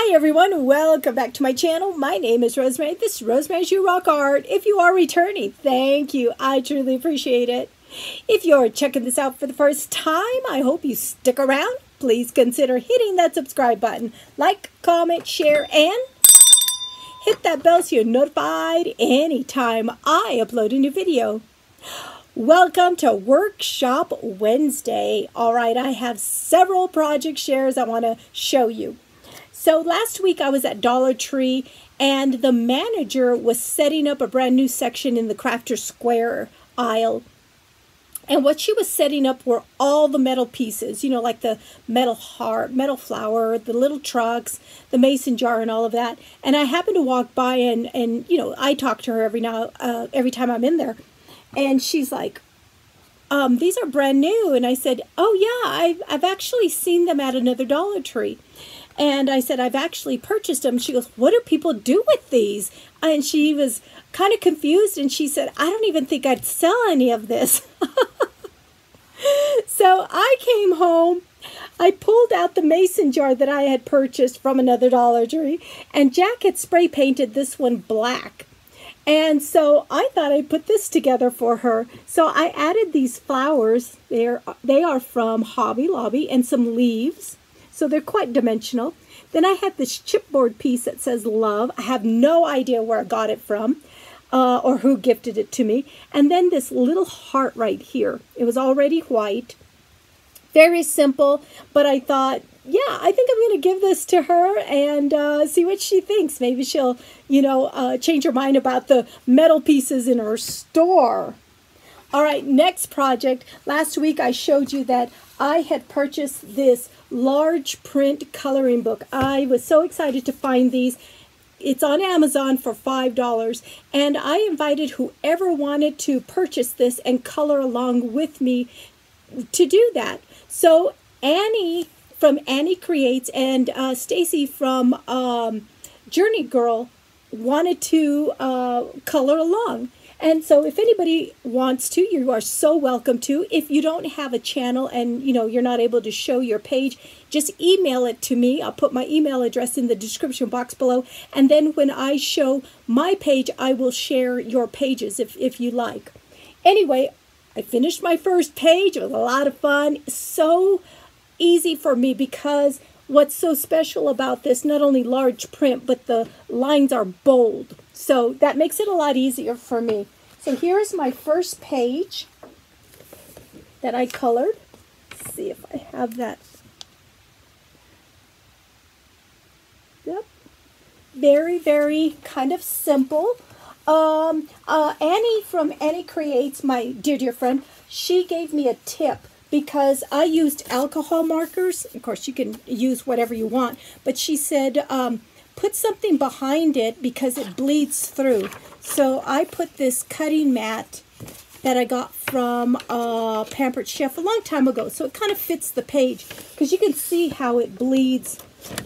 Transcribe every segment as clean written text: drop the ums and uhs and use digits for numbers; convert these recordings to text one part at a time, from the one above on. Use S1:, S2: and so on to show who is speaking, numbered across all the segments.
S1: Hi everyone, welcome back to my channel. My name is Rosemary. This is Rosemary's You Rock Art. If you are returning, thank you. I truly appreciate it. If you're checking this out for the first time, I hope you stick around. Please consider hitting that subscribe button. Like, comment, share, and hit that bell so you're notified anytime I upload a new video. Welcome to Workshop Wednesday. All right, I have several project shares I want to show you. So last week I was at Dollar Tree and the manager was setting up a brand new section in the Crafter Square aisle. And what she was setting up were all the metal pieces, you know, like the metal heart, metal flower, the little trucks, the mason jar and all of that. And I happened to walk by and you know, I talk to her every time I'm in there. And she's like, these are brand new. And I said, oh yeah, I've actually seen them at another Dollar Tree. And I said, I've actually purchased them. She goes, what do people do with these? And she was kind of confused. And she said, I don't even think I'd sell any of this. So I came home. I pulled out the mason jar that I had purchased from another Dollar Tree. And Jack had spray painted this one black. And so I thought I'd put this together for her. So I added these flowers. They are from Hobby Lobby and some leaves. So they're quite dimensional. Then I had this chipboard piece that says love. I have no idea where I got it from or who gifted it to me. And then this little heart right here. It was already white. Very simple. But I thought, yeah, I think I'm going to give this to her and see what she thinks. Maybe she'll, you know, change her mind about the metal pieces in her store. All right, next project. Last week I showed you that I had purchased this large print coloring book. I was so excited to find these. It's on Amazon for $5. And I invited whoever wanted to purchase this and color along with me to do that. So Annie from Annie Creates and Stacy from Journey Girl wanted to color along. And so if anybody wants to, you are so welcome to. If you don't have a channel and, you know, you're not able to show your page, just email it to me. I'll put my email address in the description box below. And then when I show my page, I will share your pages if you like. Anyway, I finished my first page. It was a lot of fun. So easy for me because what's so special about this, not only large print, but the lines are bold. So that makes it a lot easier for me. So here's my first page that I colored. Let's see if I have that. Yep. Very, very kind of simple. Annie from Annie Creates, my dear friend, she gave me a tip because I used alcohol markers. Of course, you can use whatever you want. But she said, put something behind it because it bleeds through. So I put this cutting mat that I got from Pampered Chef a long time ago. So it kind of fits the page because you can see how it bleeds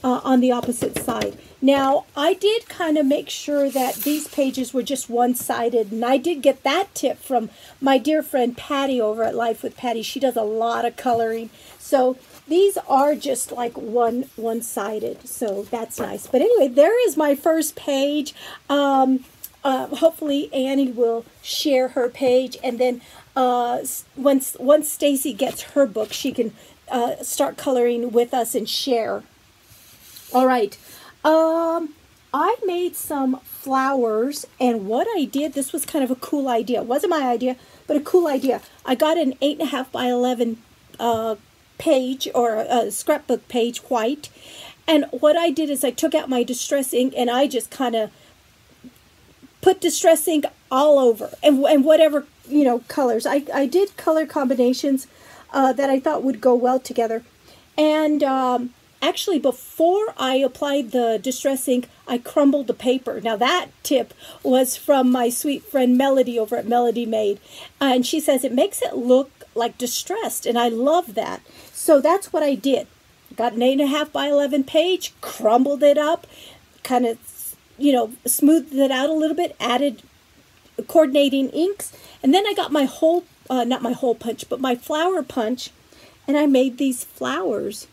S1: on the opposite side. Now, I did kind of make sure that these pages were just one-sided, and I did get that tip from my dear friend Patty over at Life with Patty. She does a lot of coloring. So these are just like one-sided, so that's nice. But anyway, there is my first page. Hopefully Annie will share her page, and then once Stacy gets her book, she can start coloring with us and share. All right. I made some flowers, and what I did, this was kind of a cool idea. It wasn't my idea, but a cool idea. I got an 8.5 by 11 page, or a scrapbook page, white. And what I did is I took out my Distress ink, and I just kind of put Distress ink all over, and whatever, you know, colors. I did color combinations that I thought would go well together. And actually, before I applied the Distress ink, I crumbled the paper. Now, that tip was from my sweet friend Melody over at Melody Made. And she says it makes it look like distressed, and I love that. So that's what I did. Got an 8.5 by 11 page, crumbled it up, kind of, you know, smoothed it out a little bit, added coordinating inks. And then I got my hole, not my hole punch, but my flower punch, and I made these flowers.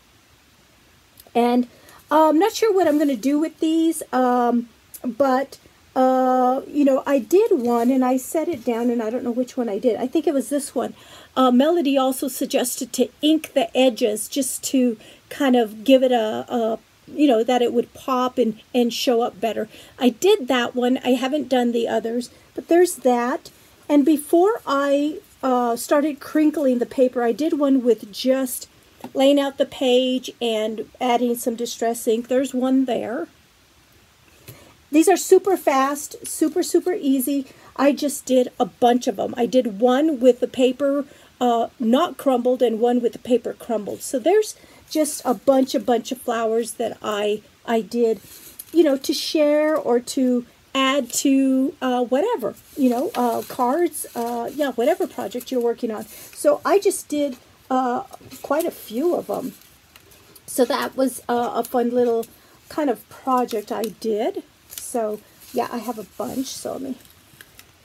S1: And I'm not sure what I'm going to do with these, but, you know, I did one, and I set it down, and I don't know which one I did. I think it was this one. Melody also suggested to ink the edges just to kind of give it a you know, that it would pop and show up better. I did that one. I haven't done the others, but there's that. And before I started crinkling the paper, I did one with just laying out the page and adding some distress ink. There's one there. These are super fast, super easy. I just did a bunch of them. I did one with the paper not crumbled and one with the paper crumbled. So there's just a bunch of flowers that I did, you know, to share or to add to whatever, you know, cards, yeah, whatever project you're working on. So I just did quite a few of them. So that was a fun little kind of project I did. So yeah, I have a bunch. So let me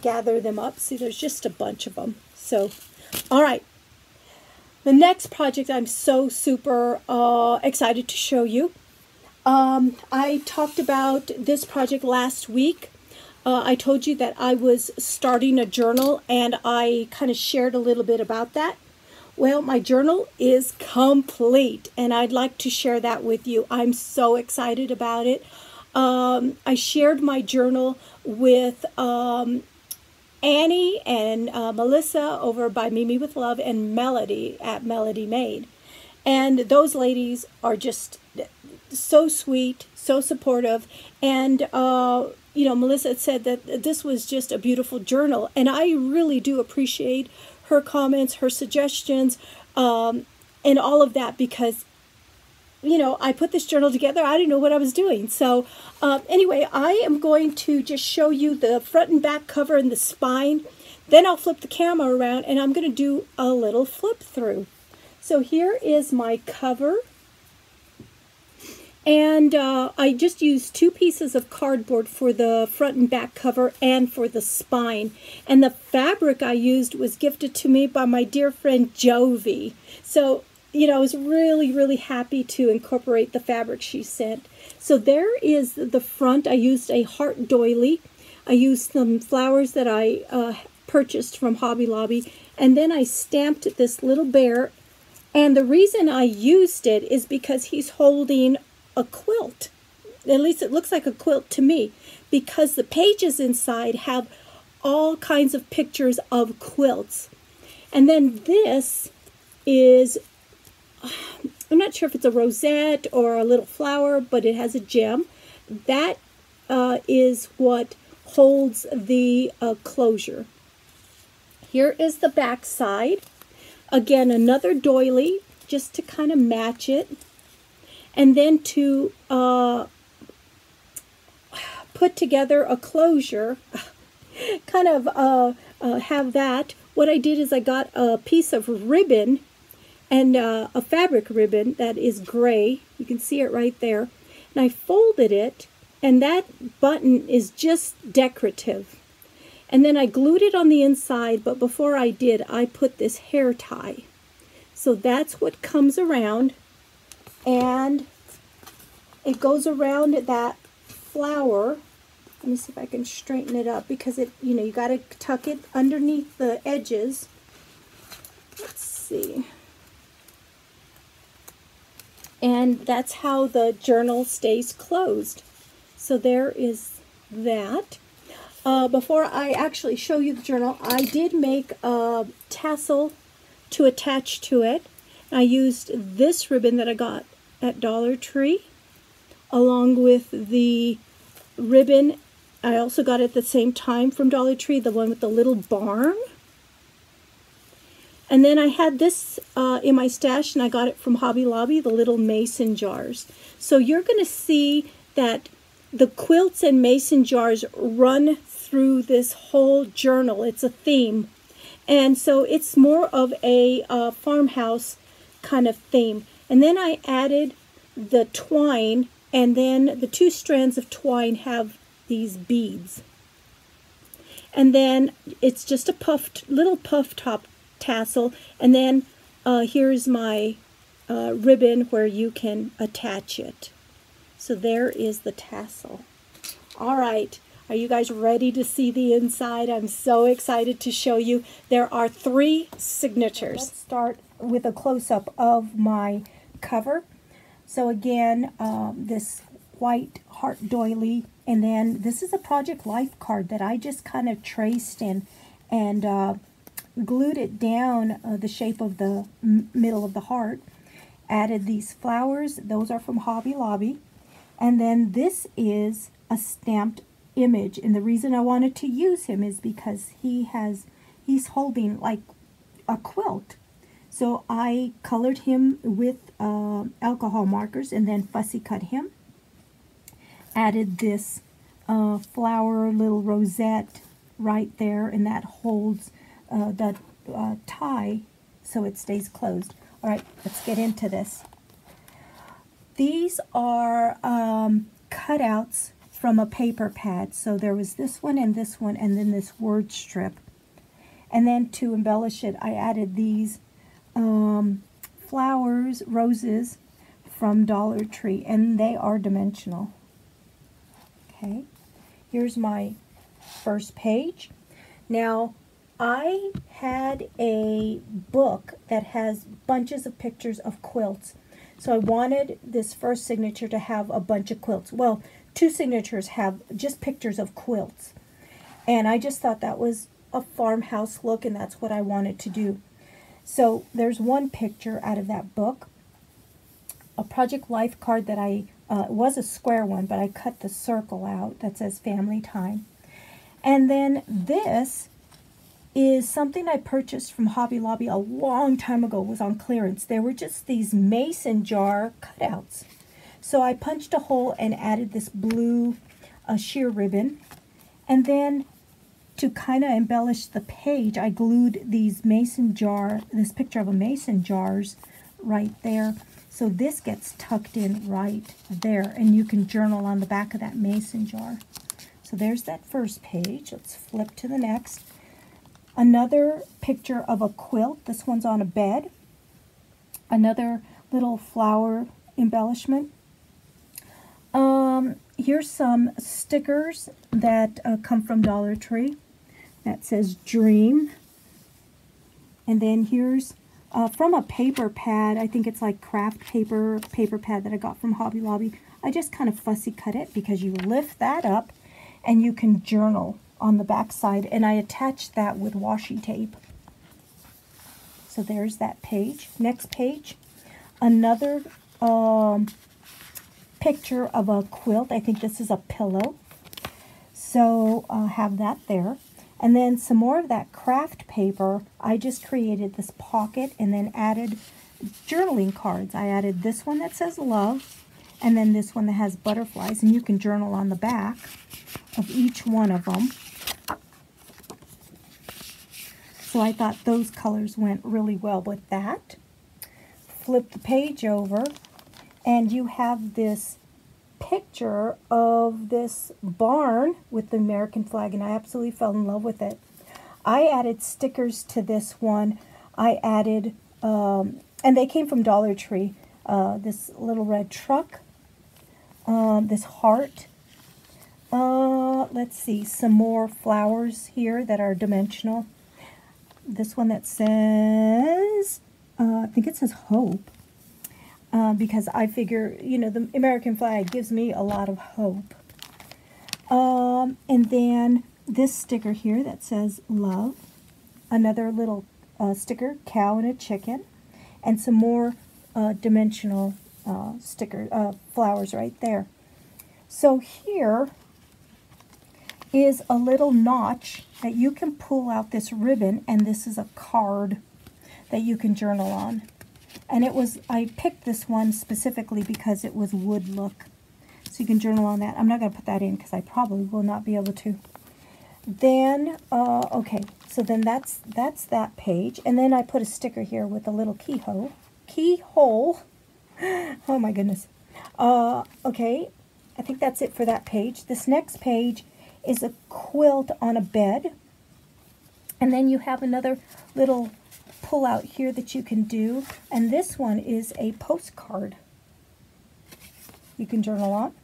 S1: gather them up. See, there's just a bunch of them. So, all right. The next project I'm so super excited to show you. I talked about this project last week. I told you that I was starting a journal, and I kind of shared a little bit about that. Well, my journal is complete, and I'd like to share that with you. I'm so excited about it. I shared my journal with Annie and Melissa over by Mimi with Love and Melody at Melody Made. And those ladies are just so sweet, so supportive. And, you know, Melissa said that this was just a beautiful journal. And I really do appreciate her comments, her suggestions, and all of that, because you know, I put this journal together. I didn't know what I was doing. So anyway, I am going to just show you the front and back cover and the spine. Then I'll flip the camera around, and I'm going to do a little flip through. So here is my cover. And I just used 2 pieces of cardboard for the front and back cover and for the spine. And the fabric I used was gifted to me by my dear friend Jovi. So you know, I was really happy to incorporate the fabric she sent. So there is the front. I used a heart doily. I used some flowers that I purchased from Hobby Lobby. And then I stamped this little bear. And the reason I used it is because he's holding a quilt. At least it looks like a quilt to me, because the pages inside have all kinds of pictures of quilts. And then this is, I'm not sure if it's a rosette or a little flower, but it has a gem. That is what holds the closure. Here is the back side. Again, another doily, just to kind of match it. And then to put together a closure, kind of have that. What I did is I got a piece of ribbon, and a fabric ribbon that is gray. You can see it right there. And I folded it, and that button is just decorative. And then I glued it on the inside, but before I did, I put this hair tie. So that's what comes around, and it goes around that flower. Let me see if I can straighten it up, because it, you know, you got to tuck it underneath the edges. Let's see. And that's how the journal stays closed. So there is that. Before I actually show you the journal, I did make a tassel to attach to it. I used this ribbon that I got at Dollar Tree, along with the ribbon I also got at the same time from Dollar Tree, the one with the little barn. And then I had this in my stash, and I got it from Hobby Lobby, the little mason jars. So you're going to see that the quilts and mason jars run through this whole journal. It's a theme. And so it's more of a farmhouse kind of theme. And then I added the twine, and then the 2 strands of twine have these beads. And then it's just a little puff top tassel, and then here's my ribbon where you can attach it. So there is the tassel. All right, are you guys ready to see the inside? I'm so excited to show you. There are 3 signatures. Let's start with a close-up of my cover. So again, this white heart doily, and then this is a Project Life card that I just kind of traced and glued it down the shape of the middle of the heart. Added these flowers, those are from Hobby Lobby. And then this is a stamped image, and the reason I wanted to use him is because he's holding like a quilt. So I colored him with alcohol markers and then fussy cut him. Added this flower little rosette right there, and that holds the tie so it stays closed. All right, let's get into this. These are cutouts from a paper pad. So there was this one, and then this word strip. And then to embellish it, I added these flowers, roses from Dollar Tree, and they are dimensional. Okay, here's my first page. Now, I had a book that has bunches of pictures of quilts. So I wanted this first signature to have a bunch of quilts. Well, 2 signatures have just pictures of quilts. And I just thought that was a farmhouse look, and that's what I wanted to do. So there's one picture out of that book. A Project Life card that it was a square one, but I cut the circle out that says family time. And then this is something I purchased from Hobby Lobby a long time ago. It was on clearance. They were just these mason jar cutouts. So I punched a hole and added this blue sheer ribbon. And then to kind of embellish the page, I glued these this picture of a mason jars right there. So this gets tucked in right there, and you can journal on the back of that mason jar. So there's that first page. Let's flip to the next. Another picture of a quilt. This one's on a bed. Another little flower embellishment. Here's some stickers that come from Dollar Tree. That says Dream. And then here's from a paper pad. I think it's like craft paper pad that I got from Hobby Lobby. I just kind of fussy cut it because you lift that up and you can journal on the back side, and I attached that with washi tape. So there's that page. Next page, another picture of a quilt. I think this is a pillow. So I'll have that there. And then some more of that craft paper. I just created this pocket and then added journaling cards. I added this one that says love, and then this one that has butterflies, and you can journal on the back of each one of them. So I thought those colors went really well with that. Flip the page over, and you have this picture of this barn with the American flag, and I absolutely fell in love with it. I added stickers to this one. I added, and they came from Dollar Tree, this little red truck, this heart. Let's see, some more flowers here that are dimensional. This one that says, I think it says hope, because I figure, you know, the American flag gives me a lot of hope. And then this sticker here that says love, another little sticker, cow and a chicken, and some more dimensional flowers right there. So here is a little notch that you can pull out this ribbon, and this is a card that you can journal on. And I picked this one specifically because it was wood look. So you can journal on that. I'm not going to put that in because I probably will not be able to. Then, okay, so then that's that page. And then I put a sticker here with a little keyhole. Oh my goodness. Okay, I think that's it for that page. This next page is a quilt on a bed. And then you have another little pull out here that you can do. And this one is a postcard. you can journal on.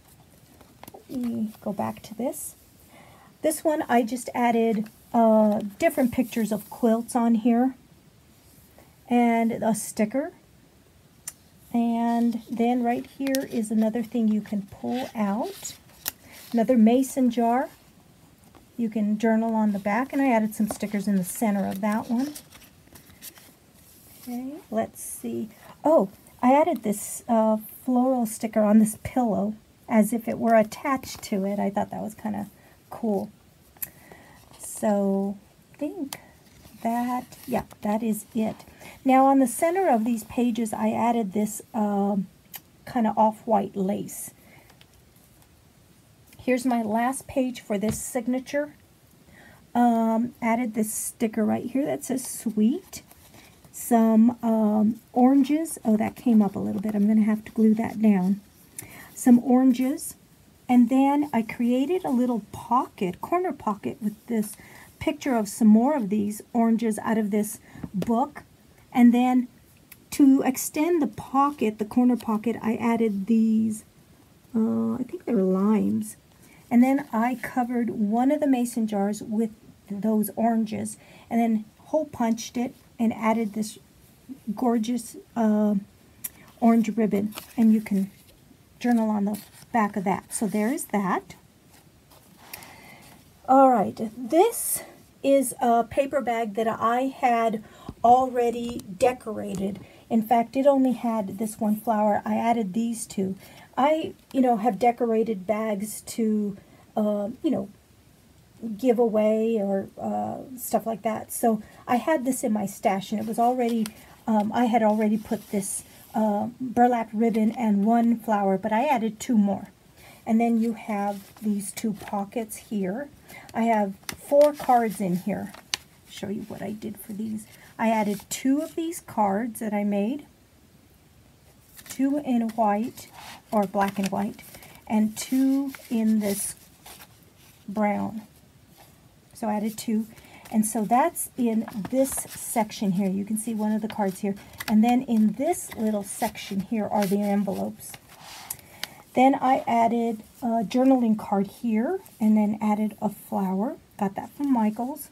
S1: We go back to this. This one I just added different pictures of quilts on here and a sticker. And then right here is another thing you can pull out. Another mason jar. You can journal on the back, and I added some stickers in the center of that one. Okay, let's see. Oh, I added this floral sticker on this pillow as if it were attached to it. I thought that was kind of cool. So I think that, yeah, that is it. Now on the center of these pages, I added this kind of off-white lace. Here's my last page for this signature. Added this sticker right here that says sweet. Some oranges. Oh, that came up a little bit. I'm going to have to glue that down. Some oranges. And then I created a little pocket, corner pocket, with this picture of some more of these oranges out of this book. And then to extend the pocket, the corner pocket, I added these, I think they're limes. And then I covered one of the mason jars with those oranges, and then hole punched it and added this gorgeous orange ribbon. And you can journal on the back of that. So there is that. All right, this is a paper bag that I had already decorated. In fact, it only had this one flower. I added these two. I, have decorated bags to, give away or stuff like that. So I had this in my stash, and it was already, I had already put this burlap ribbon and one flower, but I added two more. And then you have these two pockets here. I have 4 cards in here. I'll show you what I did for these. I added 2 of these cards that I made. 2 in white, or black and white, and 2 in this brown. So I added 2. And so that's in this section here. You can see one of the cards here. And then in this little section here are the envelopes. Then I added a journaling card here, and then added a flower. Got that from Michaels.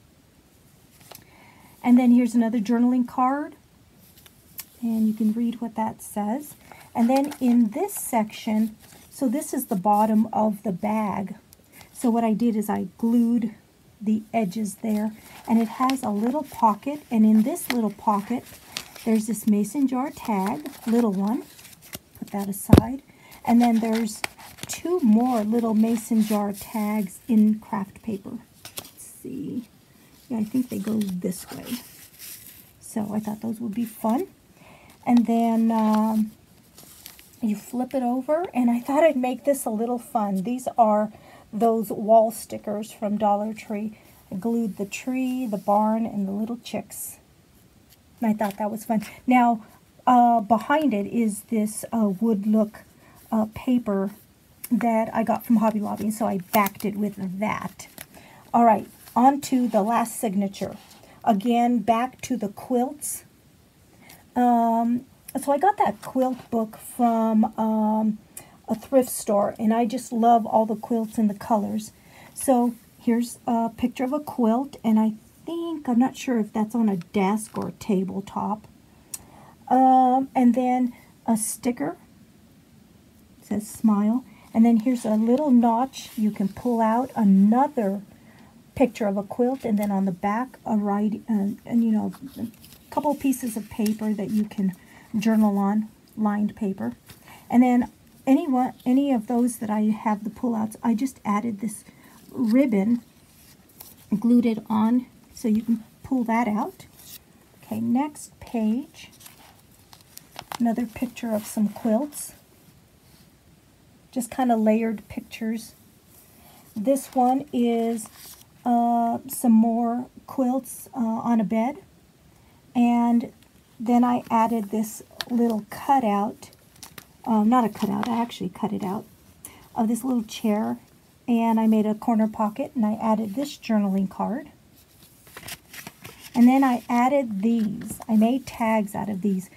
S1: And then here's another journaling card. And you can read what that says. And then in this section, so this is the bottom of the bag. So what I did is I glued the edges there. And it has a little pocket. And in this little pocket, there's this mason jar tag, little one. Put that aside. And then there's 2 more little mason jar tags in craft paper. Let's see. Yeah, I think they go this way. So I thought those would be fun. And then you flip it over, and I thought I'd make this a little fun. These are those wall stickers from Dollar Tree. I glued the tree, the barn, and the little chicks. And I thought that was fun. Now, behind it is this wood look paper that I got from Hobby Lobby, so I backed it with that. All right, on to the last signature. Again, back to the quilts. So I got that quilt book from a thrift store, and I just love all the quilts and the colors. So here's a picture of a quilt, and I'm not sure if that's on a desk or a tabletop. And then a sticker. It says smile. And then here's a little notch you can pull out, another picture of a quilt, and then on the back a a couple of pieces of paper that you can journal on, lined paper. And then any of those that I have the pullouts, I just added this ribbon, glued it on so you can pull that out. Okay, next page. Another picture of some quilts. Just kind of layered pictures. This one is some more quilts on a bed. And then I added this little cutout, not a cutout, I actually cut it out, of this little chair. And I made a corner pocket, and I added this journaling card. And then I added these. I made tags out of these.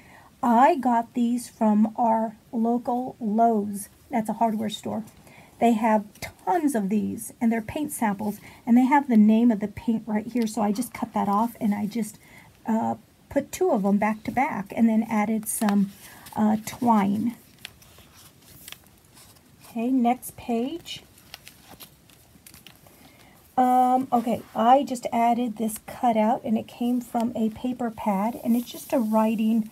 S1: I got these from our local Lowe's That's a hardware store. They have tons of these, and they're paint samples, and they have the name of the paint right here, so I just cut that off, and I just put 2 of them back to back, and then added some twine. Okay, next page. Okay, I just added this cutout, and it came from a paper pad, and it's just a writing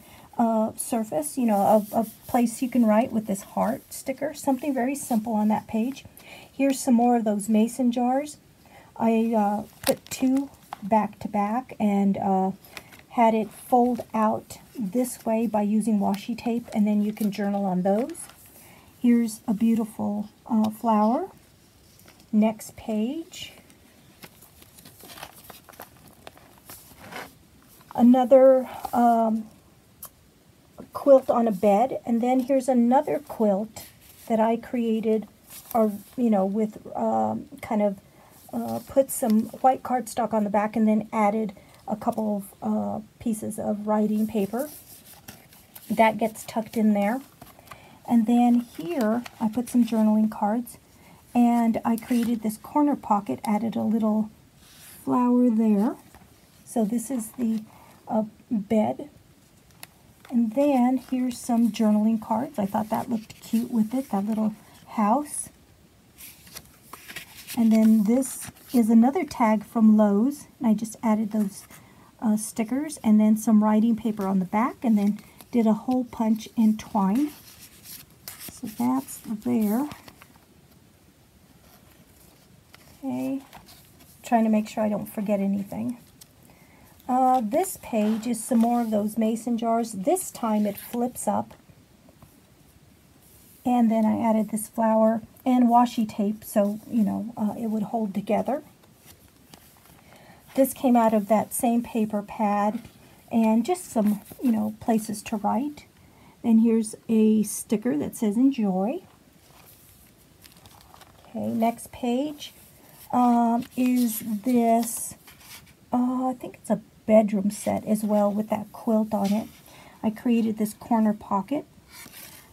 S1: surface, you know, a place you can write with this heart sticker, something very simple on that page. Here's some more of those mason jars. I put 2 back to back and had it fold out this way by using washi tape, and then you can journal on those. Here's a beautiful flower. Next page. Another quilt on a bed, and then here's another quilt that I created, or you know, with kind of put some white cardstock on the back, and then added a couple of pieces of writing paper. That gets tucked in there. And then here I put some journaling cards, and I created this corner pocket, added a little flower there. So this is the bed. And then here's some journaling cards. I thought that looked cute with it, that little house. And then this is another tag from Lowe's, and I just added those stickers, and then some writing paper on the back, and then did a hole punch in twine. So that's there. Okay, trying to make sure I don't forget anything. This page is some more of those mason jars. This time it flips up. And then I added this flower and washi tape so, you know, it would hold together. This came out of that same paper pad, and just some, you know, places to write. And here's a sticker that says enjoy. Okay, next page is this, I think it's a bedroom set as well with that quilt on it. I created this corner pocket,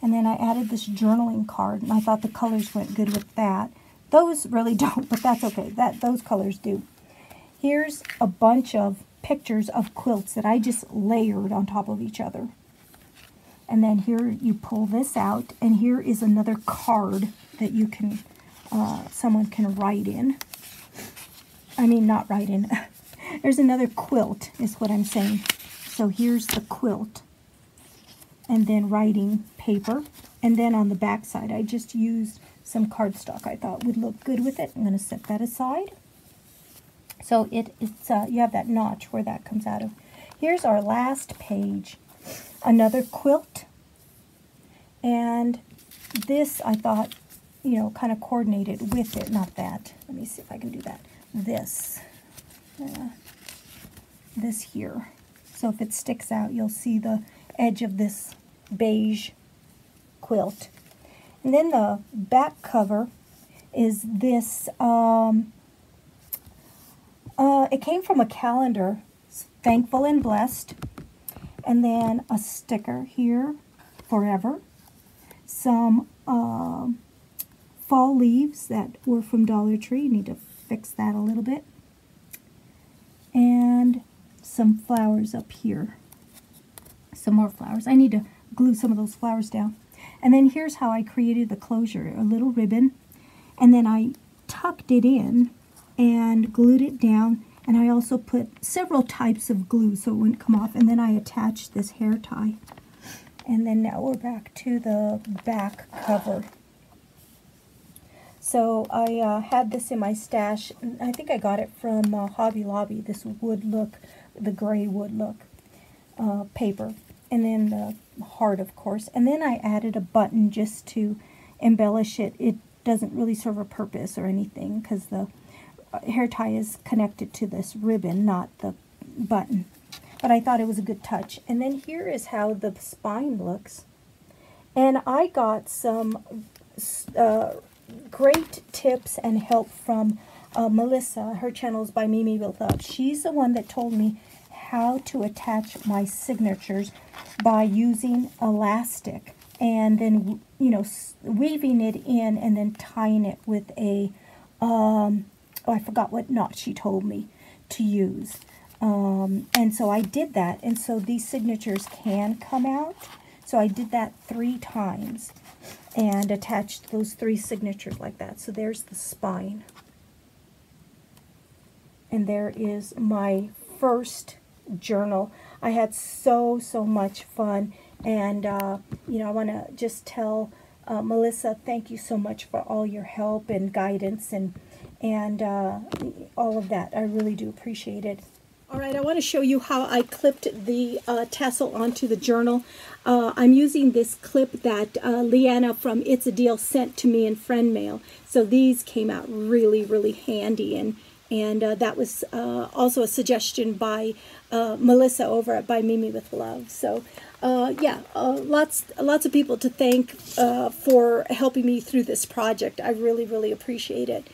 S1: and then I added this journaling card, and I thought the colors went good with that. Those really don't, but that's okay. Those colors do. Here's a bunch of pictures of quilts that I just layered on top of each other. And then here you pull this out, and here is another card that you can, someone can write in. I mean, not write in. There's another quilt, is what I'm saying. So here's the quilt, and then writing paper. And then on the back side, I just used some cardstock I thought would look good with it. I'm going to set that aside. So it's you have that notch where that comes out of. Here's our last page. Another quilt. And this, I thought, you know, kind of coordinated with it. Not that. Let me see if I can do that. This here. So if it sticks out, you'll see the edge of this beige quilt. And then the back cover is this, it came from a calendar, Thankful and Blessed, and then a sticker here, Forever, some fall leaves that were from Dollar Tree. You need to fix that a little bit, and some flowers up here, some more flowers. I need to glue some of those flowers down. And then here's how I created the closure, a little ribbon, and then I tucked it in and glued it down, and I also put several types of glue so it wouldn't come off, and then I attached this hair tie. And then now we're back to the back cover. So I had this in my stash. I think I got it from Hobby Lobby, this wood look, the gray wood look paper. And then the heart, of course. And then I added a button just to embellish it. It doesn't really serve a purpose or anything because the hair tie is connected to this ribbon, not the button. But I thought it was a good touch. And then here is how the spine looks. And I got some great tips and help from Melissa. Her channel is by Mimi with Love. She's the one that told me how to attach my signatures by using elastic. and then, you know, weaving it in and then tying it with a, oh, I forgot what knot she told me to use. And so I did that, and so these signatures can come out. So I did that 3 times and attached those 3 signatures like that. So there's the spine. And there is my first journal. I had so much fun, and you know, I want to just tell Melissa, thank you so much for all your help and guidance and all of that. I really do appreciate it. All right, I want to show you how I clipped the tassel onto the journal. I'm using this clip that Leanna from It's a Deal sent to me in friend mail. So these came out really handy, and that was also a suggestion by Melissa over at By Mimi with Love. So yeah, lots of people to thank for helping me through this project. I really appreciate it.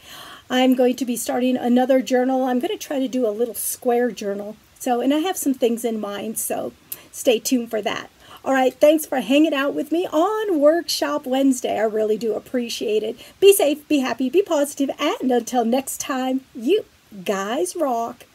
S1: I'm going to be starting another journal. I'm going to try to do a little square journal. So, and I have some things in mind, so stay tuned for that. All right, thanks for hanging out with me on Workshop Wednesday. I really do appreciate it. Be safe, be happy, be positive, and until next time, you guys rock.